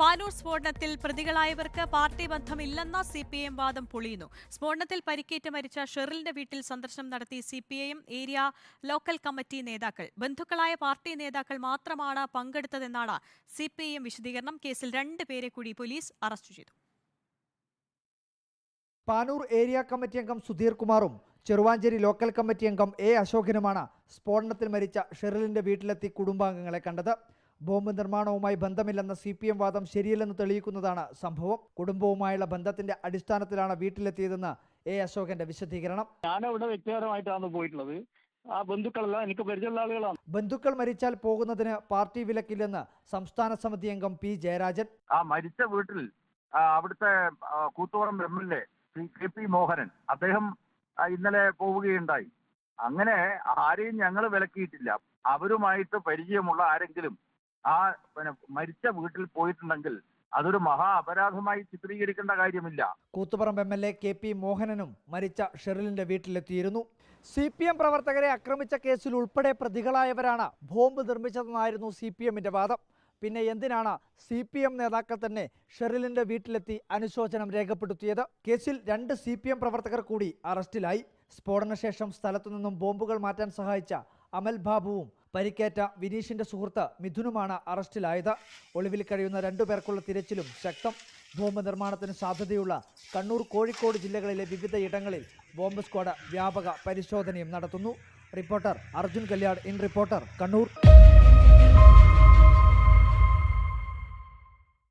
പാനൂർ സ്ഫോടനത്തിൽ പ്രതികളായവർക്ക് party ബന്ധമില്ലെന്ന CPIM വാദം പൊളിയുന്നു. സ്ഫോടനത്തിൽ പരിക്കേറ്റ് മരിച്ച ഷെറിലിന്റെ വീട്ടിൽ സന്ദർശനം നടത്തി സിപിഐഎം ഏരിയ ലോക്കൽ കമ്മിറ്റി നേതാക്കൾ. ബന്ധുക്കളായ പാർട്ടി നേതാക്കൾ മാത്രമാണ് പങ്കെടുത്തതെന്നാണ് സിപിഐഎം വിശദീകരണം. കേസിൽ 2 പേരെ കൂടി പോലീസ് അറസ്റ്റ് ചെയ്തു. പാനൂർ ഏരിയ കമ്മിറ്റി അംഗം സുധീർ കുമാറും ചെറുവാഞ്ചേരി ലോക്കൽ കമ്മിറ്റി അംഗം എ അശോകനുമാണ് സ്ഫോടനത്തിൽ മരിച്ച ഷെറിലിന്റെ വീട്ടിലെത്തി കുടുംബാംഗങ്ങളെ കണ്ടത്. ബോംബ് നിർമ്മാണവുമായി ബന്ധമില്ലെന്ന സിപിഎം വാദം ശരിയല്ലെന്ന് തെളിയിക്കുന്നതാണ് സംഭവം. കുടുംബവുമായുള്ള ബന്ധത്തിന്റെ അടിസ്ഥാനത്തിലാണ് വീട്ടിലെത്തിയതെന്ന് എ അശോകന്റെ വിശദീകരണം. ഞാനവിടെ വ്യക്തിപരമായിട്ടാണ് പോയിട്ടുള്ളത്. ആ ബന്ധുക്കളല്ല, എനിക്ക് പരിചയമുള്ള ആളുകളാണ്. ബന്ധുക്കൾ മരിച്ചാൽ പോകുന്നതിന് പാർട്ടി വിലക്കില്ലെന്ന് സംസ്ഥാന സമിതി അംഗം പി ജയരാജൻ. ആ മരിച്ച വീട്ടിൽ അവിടുത്തെ കൂത്തുപറമ്പ് MLA KP മോഹനൻ അദ്ദേഹം ഇന്നലെ പോവുകയുണ്ടായി. അങ്ങനെ ആരെയും ഞങ്ങൾ വിലക്കിയിട്ടില്ല. അവരുമായിട്ട് പരിചയമുള്ള ആരെങ്കിലും ആ മരിച്ച വീട്ടിൽ പോയിട്ടുണ്ടെങ്കിൽ അതൊരു മഹാ അപരാധമായി ചിത്രീകരിക്കേണ്ട കാര്യമില്ല. കൂത്തുപറമ്പ് MLA KP മോഹനനും മരിച്ച ഷെറിലിന്റെ വീട്ടിലെത്തിയിരുന്നു. CPM പ്രവർത്തകരെ ആക്രമിച്ച കേസിൽ ഉൾപ്പെടെ പ്രതികളായവരാണ് ബോംബ് നിർമ്മിച്ചതെന്നായിരുന്നു CPMന്റെ വാദം. പിന്നെ എന്തിനാണ് CPM നേതാക്കൾ തന്നെ ഷെറിലിന്റെ വീട്ടിലെത്തി അനുശോചനം രേഖപ്പെടുത്തിയത്? കേസിൽ 2 CPM പ്രവർത്തകർ കൂടി അറസ്റ്റിലായി. സ്ഫോടനശേഷം സ്ഥലത്തു നിന്നും ബോംബുകൾ മാറ്റാൻ സഹായിച്ച അമൽ ബാബുവും പരിക്കേറ്റ വിനീഷിന്റെ സുഹൃത്ത് മിഥുനുമാണ് അറസ്റ്റിലായത്. ഒളിവിൽ കഴിയുന്ന 2 പേർക്കുള്ള തിരച്ചിലും ശക്തം. ബോംബ് നിർമ്മാണത്തിന് സാധ്യതയുള്ള കണ്ണൂർ, കോഴിക്കോട് ജില്ലകളിലെ വിവിധ ഇടങ്ങളിൽ ബോംബ് സ്ക്വാഡ് വ്യാപക പരിശോധനയും നടത്തുന്നു. Reporter Arjun Kalliad, in reporter, Kannur.